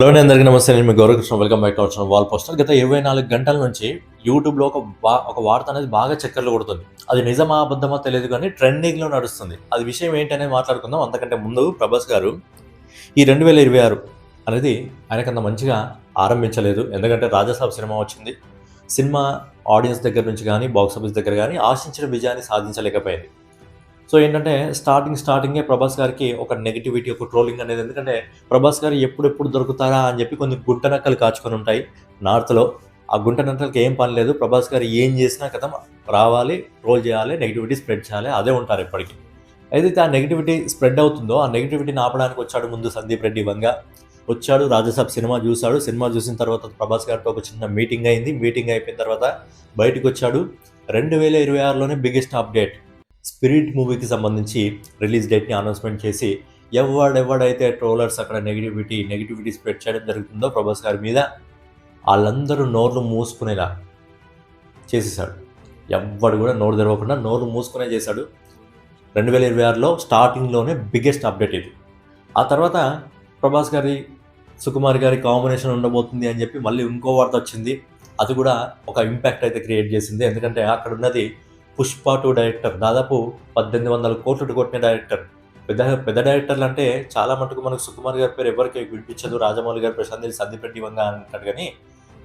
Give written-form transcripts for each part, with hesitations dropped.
Hello అండి, అందరికీ నమస్తే. నేను మీ Gaurav Krishna. Welcome back to our channel wall poster. గత 24 గంటల నుంచి యూట్యూబ్లో ఒక వార్త అనేది బాగా చక్కర్లు కొడుతుంది. అది నిజమా అబద్ధమా తెలియదు కానీ ట్రెండింగ్లో నడుస్తుంది. అది విషయం ఏంటి అనేది మాట్లాడుకుందాం. అంతకంటే ముందు ప్రభాస్ గారు ఈ 2026 అనేది ఆయనకంత మంచిగా ఆరంభించలేదు. ఎందుకంటే రాజాసాబ్ సినిమా వచ్చింది. సినిమా ఆడియన్స్ దగ్గర నుంచి కానీ బాక్స్ ఆఫీస్ దగ్గర కానీ ఆశించిన విజయాన్ని సాధించలేకపోయింది. సో ఏంటంటే స్టార్టింగే ప్రభాస్ గారికి ఒక నెగిటివిటీ, ఒక ట్రోలింగ్ అనేది. ఎందుకంటే ప్రభాస్ గారు ఎప్పుడెప్పుడు దొరుకుతారా అని చెప్పి కొన్ని గుంటనక్కలు కాచుకొని ఉంటాయి నార్త్లో. ఆ గుంటనక్కలకి ఏం పని లేదు. ప్రభాస్ గారు ఏం చేసినా కదా రావాలి, ట్రోల్ చేయాలి, నెగిటివిటీ స్ప్రెడ్ చేయాలి, అదే ఉంటారు ఎప్పటికీ. ఏదైతే ఆ నెగిటివిటీ స్ప్రెడ్ అవుతుందో ఆ నెగిటివిటీని ఆపడానికి వచ్చాడు ముందు సందీప్ రెడ్డి వంగ. వచ్చాడు, రాజాసాబ్ సినిమా చూశాడు. సినిమా చూసిన తర్వాత ప్రభాస్ గారితో ఒక చిన్న మీటింగ్ అయింది. మీటింగ్ అయిపోయిన తర్వాత బయటకు వచ్చాడు. 2026లోనే బిగ్గెస్ట్ అప్డేట్ స్పిరిట్ మూవీకి సంబంధించి రిలీజ్ డేట్ని అనౌన్స్మెంట్ చేసి ఎవడైతే ట్రోలర్స్ అక్కడ నెగిటివిటీ స్ప్రెడ్ చేయడం జరుగుతుందో ప్రభాస్ గారి మీద, వాళ్ళందరూ నోర్లు మూసుకునేలా చేసేసాడు. ఎవడు కూడా నోరు తెరవకుండా నోరు మూసుకునే చేశాడు. 2026లో స్టార్టింగ్లోనే బిగ్గెస్ట్ అప్డేట్ ఇది. ఆ తర్వాత ప్రభాస్ గారి సుకుమార్ గారి కాంబినేషన్ ఉండబోతుంది అని చెప్పి మళ్ళీ ఇంకో వార్త వచ్చింది. అది కూడా ఒక ఇంపాక్ట్ అయితే క్రియేట్ చేసింది. ఎందుకంటే అక్కడ ఉన్నది పుష్ప 2 డైరెక్టర్, దాదాపు 1800 కోట్లు కొట్టిన డైరెక్టర్. పెద్ద డైరెక్టర్లు అంటే చాలా మటుకు మనకు సుకుమార్ గారి పేరు ఎవరికి వినిపించదు. రాజమౌళి గారు, ప్రశాంత్ నీల్, సందీప్ రెడ్డి వంగ అంటాడు. కానీ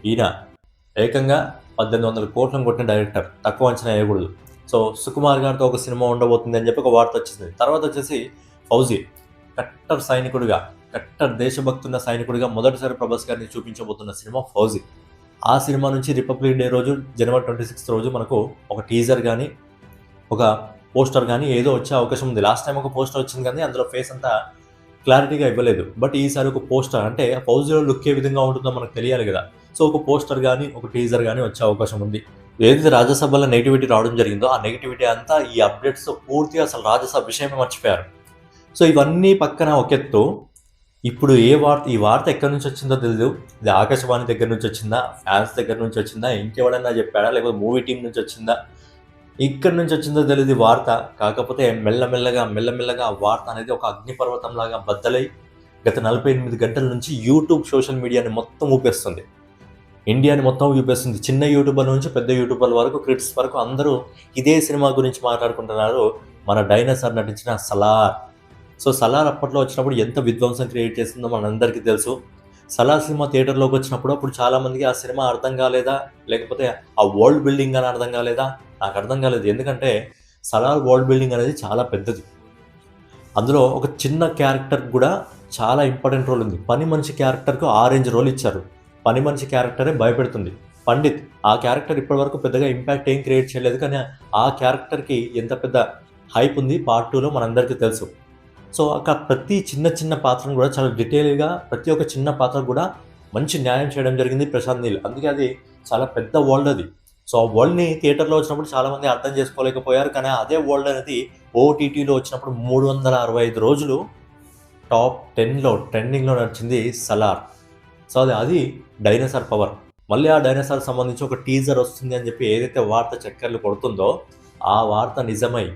ఈయన ఏకంగా 1800 కోట్లను కొట్టిన డైరెక్టర్. తక్కువ అంచనా వేయకూడదు. సో సుకుమార్ గారితో ఒక సినిమా ఉండబోతుంది అని చెప్పి ఒక వార్త వచ్చింది. తర్వాత వచ్చేసి ఫౌజీ కట్టర్ దేశభక్తున్న సైనికుడిగా మొదటిసారి ప్రభాస్ గారిని చూపించబోతున్న సినిమా ఫౌజీ. ఆ సినిమా నుంచి రిపబ్లిక్ డే రోజు జనవరి 26 రోజు మనకు ఒక టీజర్ కానీ ఒక పోస్టర్ కానీ ఏదో వచ్చే అవకాశం ఉంది. లాస్ట్ టైం ఒక పోస్టర్ వచ్చింది కానీ అందులో ఫేస్ అంతా క్లారిటీగా ఇవ్వలేదు. బట్ ఈసారి ఒక పోస్టర్, అంటే ఫౌజీలో లుక్ ఏ విధంగా ఉంటుందో మనకు తెలియాలి కదా. సో ఒక పోస్టర్ కానీ ఒక టీజర్ కానీ వచ్చే అవకాశం ఉంది. ఏదైతే రాజ్యసభలో నెగిటివిటీ రావడం జరిగిందో ఆ నెగిటివిటీ అంతా ఈ అప్డేట్స్తో పూర్తిగా అసలు రాజ్యసభ విషయమే మర్చిపోయారు. సో ఇవన్నీ పక్కన ఒకెత్తు, ఇప్పుడు ఈ వార్త ఎక్కడి నుంచి వచ్చిందో తెలియదు. ఇది ఆకాశవాణి దగ్గర నుంచి వచ్చిందా, ఫ్యాన్స్ దగ్గర నుంచి వచ్చిందా, ఇంకెవడన్నా చెప్పాడా, లేకపోతే మూవీ టీం నుంచి వచ్చిందా, ఇక్కడి నుంచి వచ్చిందో తెలియదు ఈ వార్త. కాకపోతే మెల్లమెల్లగా ఆ వార్త అనేది ఒక అగ్నిపర్వతంలాగా బద్దలై గత 48 గంటల నుంచి యూట్యూబ్ సోషల్ మీడియాని మొత్తం ఊపేస్తుంది. ఇండియాని మొత్తం ఊపేస్తుంది. చిన్న యూట్యూబర్ నుంచి పెద్ద యూట్యూబర్ల వరకు, క్రిటిక్స్ వరకు అందరూ ఇదే సినిమా గురించి మాట్లాడుకుంటున్నారు. మన డైనోసార్ నటించిన సలార్. సో సలార్ అప్పట్లో వచ్చినప్పుడు ఎంత విధ్వంసం క్రియేట్ చేస్తుందో మనందరికీ తెలుసు. సలార్ సినిమా థియేటర్లోకి వచ్చినప్పుడు అప్పుడు చాలామందికి ఆ సినిమా అర్థం కాలేదా, లేకపోతే ఆ వరల్డ్ బిల్డింగ్ అని అర్థం కాలేదా? నాకు అర్థం కాలేదు. ఎందుకంటే సలార్ వరల్డ్ బిల్డింగ్ అనేది చాలా పెద్దది. అందులో ఒక చిన్న క్యారెక్టర్ కూడా చాలా ఇంపార్టెంట్ రోల్ ఉంది. పని మనిషి క్యారెక్టర్కు ఆరెంజ్ రోల్ ఇచ్చారు. పని మనిషి క్యారెక్టరే భయపెడుతుంది. పండిత్ ఆ క్యారెక్టర్ ఇప్పటివరకు పెద్దగా ఇంపాక్ట్ ఏం క్రియేట్ చేయలేదు, కానీ ఆ క్యారెక్టర్కి ఎంత పెద్ద హైప్ ఉంది పార్ట్ 2లో మనందరికీ తెలుసు. సో అక్కడ ప్రతి చిన్న పాత్రను కూడా చాలా డీటెయిల్గా, ప్రతి ఒక్క చిన్న పాత్ర కూడా మంచి న్యాయం చేయడం జరిగింది ప్రశాంత్ నీల్. అందుకే అది చాలా పెద్ద వరల్డ్ అది. సో ఆ వరల్డ్ని థియేటర్లో వచ్చినప్పుడు చాలామంది అర్థం చేసుకోలేకపోయారు. కానీ అదే వరల్డ్ అనేది ఓటీటీలో వచ్చినప్పుడు 365 రోజులు టాప్ 10లో ట్రెండింగ్లో నడిచింది సలార్. సో అది డైనోసార్ పవర్. మళ్ళీ ఆ డైనోసార్ సంబంధించి ఒక టీజర్ వస్తుంది అని చెప్పి ఏదైతే వార్త చక్కర్లు కొడుతుందో ఆ వార్త నిజమై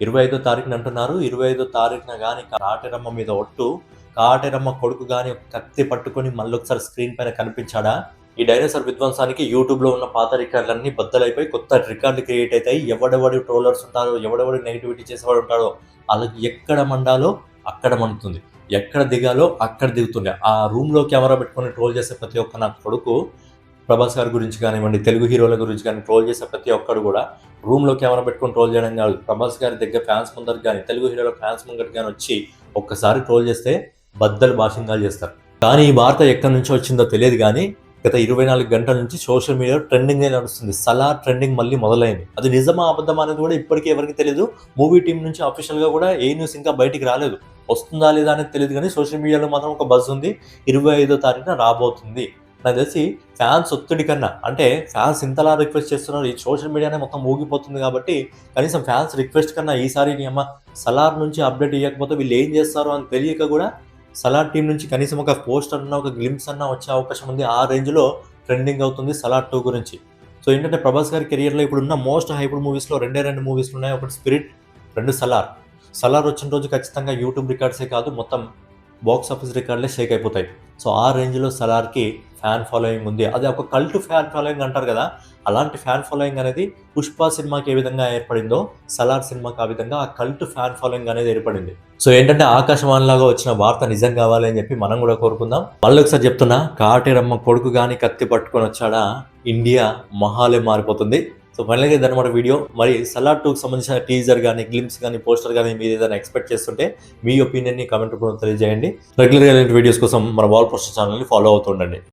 25వ తారీఖున అంటున్నారు. 25వ తారీఖున కానీ కాటేరమ్మ మీద ఒట్టు, కాటేరమ్మ కొడుకు కానీ కత్తి పట్టుకొని మళ్ళీ ఒకసారి స్క్రీన్ పైన కనిపించాడా? ఈ డైనోసార్ విధ్వంసానికి యూట్యూబ్లో ఉన్న పాత రికార్డులన్నీ బద్దలైపోయి కొత్త రికార్డులు క్రియేట్ అవుతాయి. ఎవడెవడి ట్రోలర్స్ ఉంటారో, ఎవడెవడి నెగిటివిటీ చేసేవాడు ఉంటాడో వాళ్ళకి ఎక్కడ మండాలో అక్కడ మండుతుంది, ఎక్కడ దిగాలో అక్కడ దిగుతుంది. ఆ రూమ్లో కెమెరా పెట్టుకొని ట్రోల్ చేసే ప్రతి ఒక్క నా కొడుకు ప్రభాస్ గారి గురించి కానివ్వండి, తెలుగు హీరోల గురించి కానీ ట్రోల్ చేసే ప్రతి ఒక్కడు కూడా రూమ్లో కెమెరా పెట్టుకొని ట్రోల్ చేయడం కాదు, ప్రభాస్ గారి దగ్గర ఫ్యాన్స్ ముందరికి కానీ, తెలుగు హీరోల ఫ్యాన్స్ ముందరికి కానీ వచ్చి ఒక్కసారి ట్రోల్ చేస్తే బద్దలు భాషింగాలు చేస్తారు. కానీ ఈ వార్త ఎక్కడి నుంచో వచ్చిందో తెలియదు. కానీ గత 24 గంటల నుంచి సోషల్ మీడియాలో ట్రెండింగ్ నడుస్తుంది. సలార్ ట్రెండింగ్ మళ్ళీ మొదలైంది. అది నిజమా అబద్ధమా అనేది కూడా ఇప్పటికీ ఎవరికి తెలియదు. మూవీ టీం నుంచి అఫీషియల్గా కూడా ఏ న్యూస్ ఇంకా బయటికి రాలేదు. వస్తుందా లేదా అనేది తెలియదు. కానీ సోషల్ మీడియాలో మాత్రం ఒక బజ్ ఉంది. 25వ తారీఖున రాబోతుంది. నాకు తెలిసి ఫ్యాన్స్ ఒత్తిడి కన్నా, అంటే ఫ్యాన్స్ ఇంతలా రిక్వెస్ట్ చేస్తున్నారు, ఈ సోషల్ మీడియానే మొత్తం ఊగిపోతుంది కాబట్టి కనీసం ఫ్యాన్స్ రిక్వెస్ట్ కన్నా ఈసారి నీ అమ్మ సలార్ నుంచి అప్డేట్ ఇవ్వకపోతే వీళ్ళు ఏం చేస్తారో అని తెలియక కూడా సలార్ టీం నుంచి కనీసం ఒక పోస్టర్ అన్న, ఒక గ్లింప్స్ అన్న వచ్చే అవకాశం ఉంది. ఆ రేంజ్లో ట్రెండింగ్ అవుతుంది సలార్ 2 గురించి. సో ఏంటంటే ప్రభాస్ గారి కెరియర్లో ఇప్పుడున్న మోస్ట్ హైప్డ్ మూవీస్లో రెండు మూవీస్లు ఉన్నాయి. ఒకటి స్పిరిట్, 2 సలార్ వచ్చిన రోజు ఖచ్చితంగా యూట్యూబ్ రికార్డ్సే కాదు మొత్తం బాక్స్ ఆఫీస్ రికార్డులే షేక్ అయిపోతాయి. సో ఆ రేంజ్లో సలార్కి ఫ్యాన్ ఫాలోయింగ్ ఉంది. అది ఒక కల్ట్ ఫ్యాన్ ఫాలోయింగ్ అంటారు కదా, అలాంటి ఫ్యాన్ ఫాలోయింగ్ అనేది పుష్ప సినిమాకి ఏ విధంగా ఏర్పడిందో సలార్ సినిమాకి ఆ విధంగా ఆ కల్ట్ ఫ్యాన్ ఫాలోయింగ్ అనేది ఏర్పడింది. సో ఏంటంటే ఆకాశవాణిలాగా వచ్చిన వార్త నిజం కావాలి అని చెప్పి మనం కూడా కోరుకుందాం. మళ్ళీ ఒకసారి చెప్తున్నా, కాటేరమ్మ కొడుకు కానీ కత్తి పట్టుకొని వచ్చాడా ఇండియా మహాలే మారిపోతుంది. సో ఫైనల్గా ఇదన్నమాట వీడియో. మరి సలార్ 2కి సంబంధించిన టీజర్ కానీ, గ్లిమ్స్ కానీ, పోస్టర్ కానీ మీరు ఏదైనా ఎక్స్పెక్ట్ చేస్తుంటే మీ ఒపీనియన్ని కామెంట్ రూపంలో తెలియజేయండి. రెగ్యులర్గా ఇలాంటి వీడియోస్ కోసం మన వాల్ పోస్టర్ ఛానల్ని ఫాలో అవుతుండండి.